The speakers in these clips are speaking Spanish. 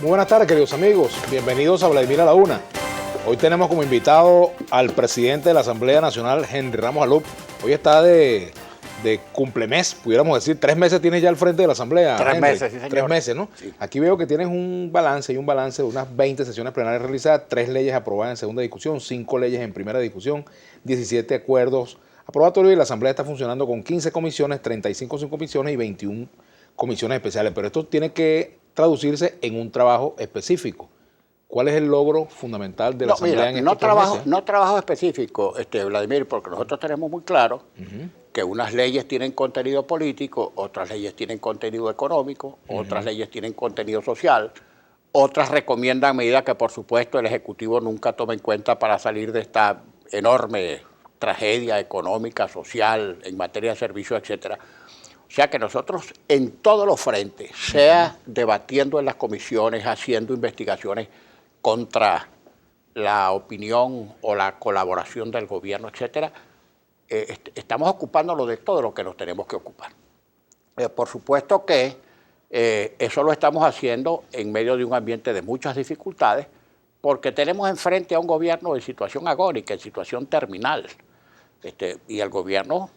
Muy buenas tardes, queridos amigos. Bienvenidos a Vladimir a la Una. Hoy tenemos como invitado al presidente de la Asamblea Nacional, Henry Ramos Alup. Hoy está de cumplemes, pudiéramos decir. 3 meses tienes ya al frente de la Asamblea, 3 Henry. meses, sí, señor. 3 meses, ¿no? Sí. Aquí veo que tienes un balance de unas 20 sesiones plenarias realizadas, 3 leyes aprobadas en segunda discusión, 5 leyes en primera discusión, 17 acuerdos aprobatorios y la Asamblea está funcionando con 15 comisiones, 35 subcomisiones y 21 comisiones especiales. Pero esto tiene que traducirse en un trabajo específico. ¿Cuál es el logro fundamental de la Asamblea en estos 3 meses? No trabajo específico, Vladimir, porque nosotros tenemos muy claro que unas leyes tienen contenido político, otras leyes tienen contenido económico, otras leyes tienen contenido social, otras recomiendan medidas que, por supuesto, el Ejecutivo nunca toma en cuenta para salir de esta enorme tragedia económica, social, en materia de servicios, etcétera. O sea que nosotros en todos los frentes, sea debatiendo en las comisiones, haciendo investigaciones contra la opinión o la colaboración del gobierno, etcétera, estamos ocupándonos de todo lo que nos tenemos que ocupar. Por supuesto que eso lo estamos haciendo en medio de un ambiente de muchas dificultades, porque tenemos enfrente a un gobierno en situación agónica, en situación terminal. Y el gobierno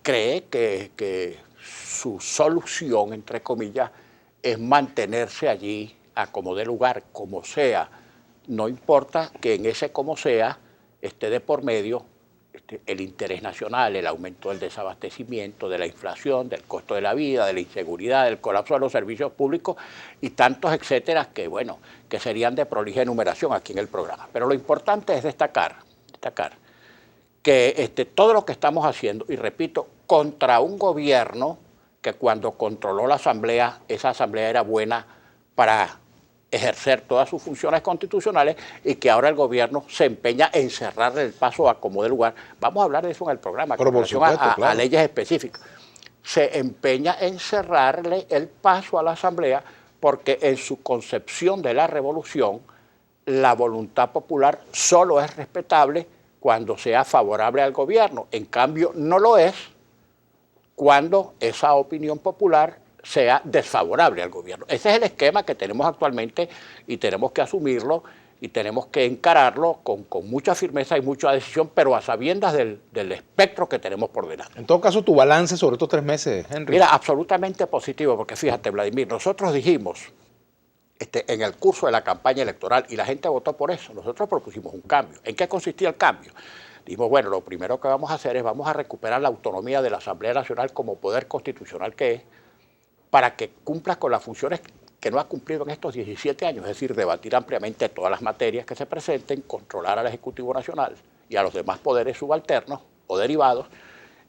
cree que su solución, entre comillas, es mantenerse allí a como dé lugar, como sea. No importa que en ese como sea esté de por medio el interés nacional, el aumento del desabastecimiento, de la inflación, del costo de la vida, de la inseguridad, del colapso de los servicios públicos y tantos etcétera que, bueno, que serían de prolija enumeración aquí en el programa. Pero lo importante es destacar que todo lo que estamos haciendo, y repito, contra un gobierno que cuando controló la Asamblea, esa Asamblea era buena para ejercer todas sus funciones constitucionales y que ahora el gobierno se empeña en cerrarle el paso a como de lugar. Vamos a hablar de eso en el programa, con relación a leyes específicas. Se empeña en cerrarle el paso a la Asamblea porque en su concepción de la revolución, la voluntad popular solo es respetable cuando sea favorable al gobierno. En cambio, no lo es cuando esa opinión popular sea desfavorable al gobierno. Ese es el esquema que tenemos actualmente y tenemos que asumirlo y tenemos que encararlo con mucha firmeza y mucha decisión, pero a sabiendas del espectro que tenemos por delante. En todo caso, tu balance sobre estos 3 meses, Henry. Mira, absolutamente positivo, porque fíjate, Vladimir, nosotros dijimos en el curso de la campaña electoral, y la gente votó por eso, nosotros propusimos un cambio. ¿En qué consistía el cambio? Dijimos, bueno, lo primero que vamos a hacer es vamos a recuperar la autonomía de la Asamblea Nacional como poder constitucional que es, para que cumpla con las funciones que no ha cumplido en estos 17 años, es decir, debatir ampliamente todas las materias que se presenten, controlar al Ejecutivo Nacional y a los demás poderes subalternos o derivados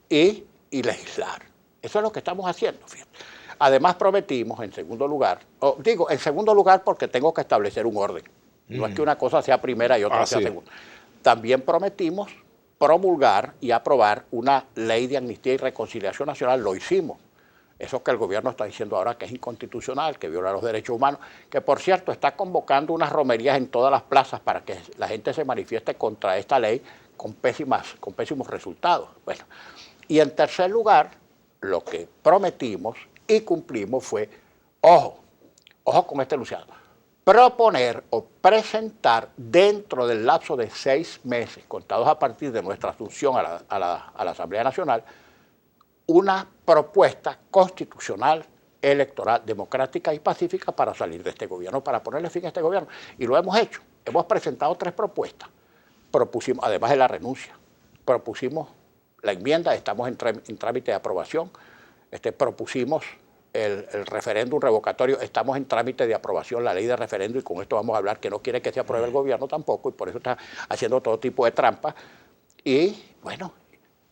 y legislar. Eso es lo que estamos haciendo, fíjate. Además prometimos, en segundo lugar, en segundo lugar porque tengo que establecer un orden. No es que una cosa sea primera y otra sea segunda. También prometimos promulgar y aprobar una ley de amnistía y reconciliación nacional, lo hicimos. Eso que el gobierno está diciendo ahora que es inconstitucional, que viola los derechos humanos, que por cierto está convocando unas romerías en todas las plazas para que la gente se manifieste contra esta ley con pésimos resultados. Bueno, y en tercer lugar, lo que prometimos y cumplimos fue, ojo con este enunciado, proponer o presentar dentro del lapso de 6 meses, contados a partir de nuestra asunción a la Asamblea Nacional, una propuesta constitucional, electoral, democrática y pacífica para salir de este gobierno, para ponerle fin a este gobierno. Y lo hemos hecho. Hemos presentado 3 propuestas. Propusimos, además de la renuncia, propusimos la enmienda, estamos en trámite de aprobación, propusimos el referéndum revocatorio, estamos en trámite de aprobación, la ley de referéndum, y con esto vamos a hablar, que no quiere que se apruebe el gobierno tampoco, y por eso está haciendo todo tipo de trampas. Y bueno,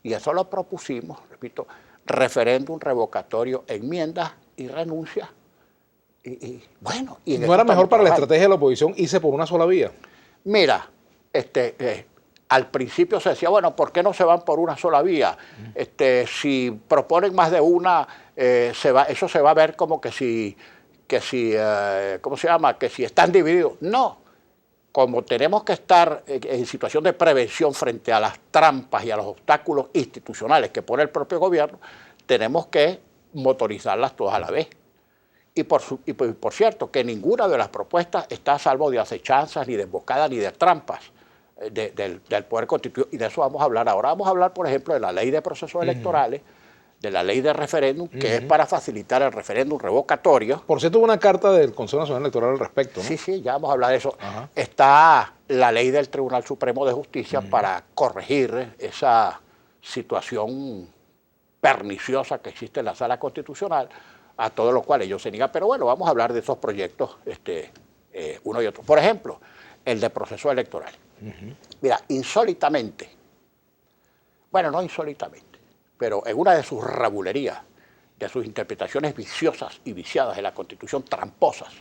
y eso lo propusimos, repito, referéndum revocatorio, enmiendas y renuncia. Y bueno. Y ¿No era mejor para la estrategia de la oposición irse por una sola vía? Mira, al principio se decía, bueno, ¿por qué no se van por una sola vía? Si proponen más de una, eso se va a ver como que si ¿cómo se llama? Que si están divididos. No. Como tenemos que estar en situación de prevención frente a las trampas y a los obstáculos institucionales que pone el propio gobierno, tenemos que motorizarlas todas a la vez. por cierto, que ninguna de las propuestas está a salvo de acechanzas, ni de emboscadas, ni de trampas del Poder Constitucional. Y de eso vamos a hablar ahora. Vamos a hablar, por ejemplo, de la ley de procesos electorales, de la ley de referéndum, que es para facilitar el referéndum revocatorio. Por cierto, hubo una carta del Consejo Nacional Electoral al respecto, ¿no? Sí, sí, ya vamos a hablar de eso. Ajá. Está la ley del Tribunal Supremo de Justicia para corregir esa situación perniciosa que existe en la Sala Constitucional, a todo lo cual ellos se niegan. Pero bueno, vamos a hablar de esos proyectos uno y otro. Por ejemplo, el de proceso electoral. Mira, insólitamente, bueno, no insólitamente, pero en una de sus rabulerías, de sus interpretaciones viciosas y viciadas de la Constitución, tramposas,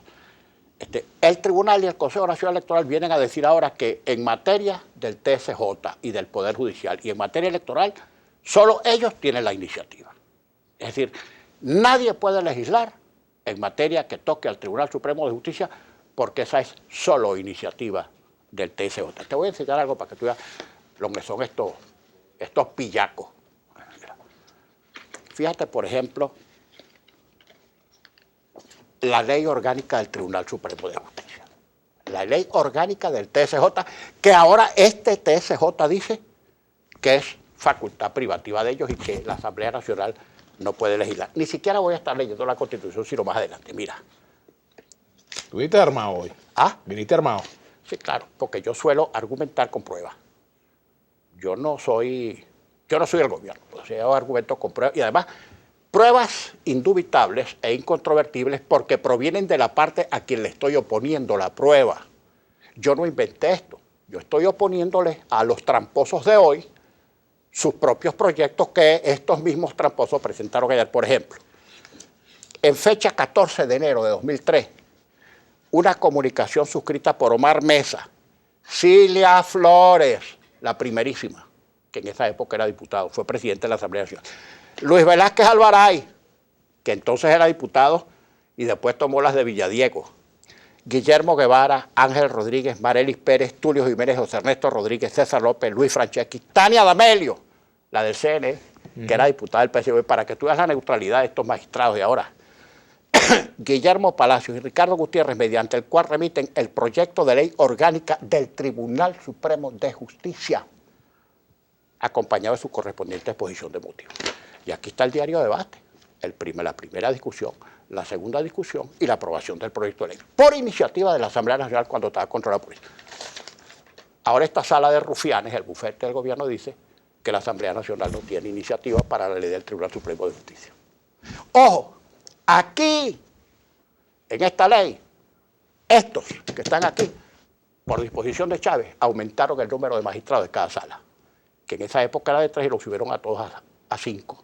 el Tribunal y el Consejo Nacional Electoral vienen a decir ahora que en materia del TSJ y del Poder Judicial y en materia electoral, solo ellos tienen la iniciativa. Es decir, nadie puede legislar en materia que toque al Tribunal Supremo de Justicia porque esa es solo iniciativa del TSJ. Te voy a enseñar algo para que tú veas lo que son estos pillacos. Fíjate, por ejemplo, la ley orgánica del Tribunal Supremo de Justicia. La ley orgánica del TSJ, que ahora este TSJ dice que es facultad privativa de ellos y que la Asamblea Nacional no puede legislar. Ni siquiera voy a estar leyendo la Constitución, sino más adelante. Mira. ¿Tú viniste armado hoy? ¿Ah? ¿Viniste armado? Sí, claro, porque yo suelo argumentar con pruebas. Yo no soy el gobierno, o sea, yo argumento con pruebas y además pruebas indubitables e incontrovertibles porque provienen de la parte a quien le estoy oponiendo la prueba. Yo no inventé esto, yo estoy oponiéndole a los tramposos de hoy sus propios proyectos que estos mismos tramposos presentaron ayer. Por ejemplo, en fecha 14 de enero de 2003, una comunicación suscrita por Omar Mesa, Cilia Flores, la primerísima, que en esa época era diputado, fue presidente de la Asamblea Nacional, Luis Velázquez Alvaray, que entonces era diputado y después tomó las de Villadiego, Guillermo Guevara, Ángel Rodríguez, Marelis Pérez, Tulio Jiménez, José Ernesto Rodríguez, César López, Luis Franceschi, Tania D'Amelio, la del CNE, que era diputada del PSV, para que tú veas la neutralidad de estos magistrados de ahora. Guillermo Palacios y Ricardo Gutiérrez, mediante el cual remiten el proyecto de ley orgánica del Tribunal Supremo de Justicia, acompañado de su correspondiente exposición de motivos. Y aquí está el diario de debate, la primera discusión, la segunda discusión y la aprobación del proyecto de ley, por iniciativa de la Asamblea Nacional cuando estaba controlada por eso. Ahora esta sala de rufianes, el bufete del gobierno, dice que la Asamblea Nacional no tiene iniciativa para la ley del Tribunal Supremo de Justicia. ¡Ojo! Aquí, en esta ley, estos que están aquí, por disposición de Chávez, aumentaron el número de magistrados de cada sala, que en esa época era de 3 y los subieron a todos a 5,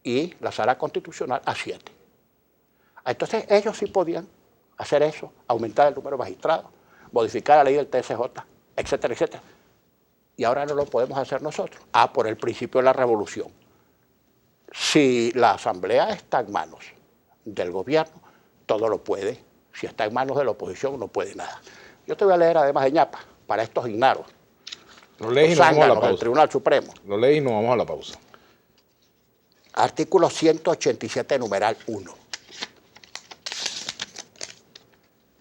y la sala constitucional a 7. Entonces ellos sí podían hacer eso, aumentar el número de magistrados, modificar la ley del TSJ, etcétera, etcétera. Y ahora no lo podemos hacer nosotros. Por el principio de la revolución. Si la Asamblea está en manos del gobierno, todo lo puede. Si está en manos de la oposición, no puede nada. Yo te voy a leer además de ñapa, para estos ignaros. Lo lees y nos vamos a la pausa. Del Tribunal Supremo. Lo lees y nos vamos a la pausa. Artículo 187, numeral 1.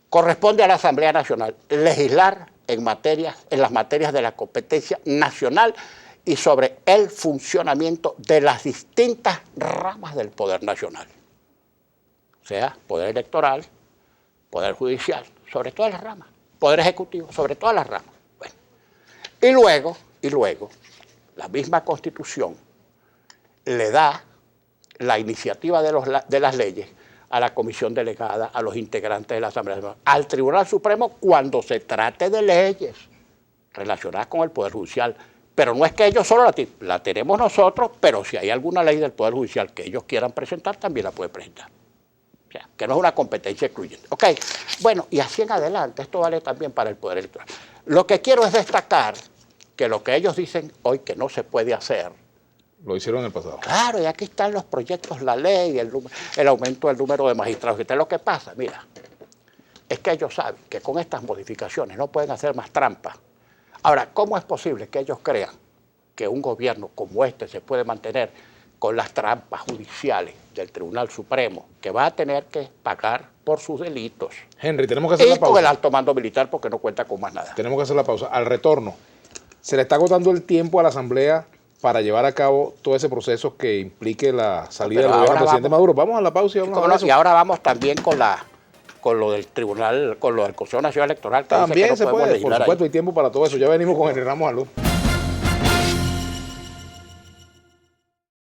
Corresponde a la Asamblea Nacional legislar en las materias de la competencia nacional y sobre el funcionamiento de las distintas ramas del poder nacional. O sea, poder electoral, poder judicial, sobre todas las ramas, poder ejecutivo, sobre todas las ramas. Bueno. Y luego, la misma Constitución le da la iniciativa de las leyes a la comisión delegada, a los integrantes de la Asamblea Nacional, al Tribunal Supremo cuando se trate de leyes relacionadas con el Poder Judicial. Pero no es que ellos solo la tenemos nosotros, pero si hay alguna ley del Poder Judicial que ellos quieran presentar, también la pueden presentar. O sea, que no es una competencia excluyente. Ok, bueno, y así en adelante, esto vale también para el Poder Electoral. Lo que quiero es destacar que lo que ellos dicen hoy que no se puede hacer, lo hicieron en el pasado. Claro, y aquí están los proyectos, la ley, el aumento del número de magistrados. ¿Qué es lo que pasa? Mira, es que ellos saben que con estas modificaciones no pueden hacer más trampas. Ahora, ¿cómo es posible que ellos crean que un gobierno como este se puede mantener con las trampas judiciales del Tribunal Supremo, que va a tener que pagar por sus delitos. Henry, tenemos que hacer la Y con pausa. el alto mando militar porque no cuenta con más nada. Tenemos que hacer la pausa. Al retorno, se le está agotando el tiempo a la Asamblea para llevar a cabo todo ese proceso que implique la salida del Pero gobierno del ahora presidente Maduro. Vamos a la pausa y vamos a hablar de eso. Y ahora vamos también con lo del Tribunal, con lo del Consejo Nacional Electoral. Que dice que También no se podemos puede, por legislar ahí. supuesto, hay tiempo para todo eso. Ya venimos con Henry Ramos Alú.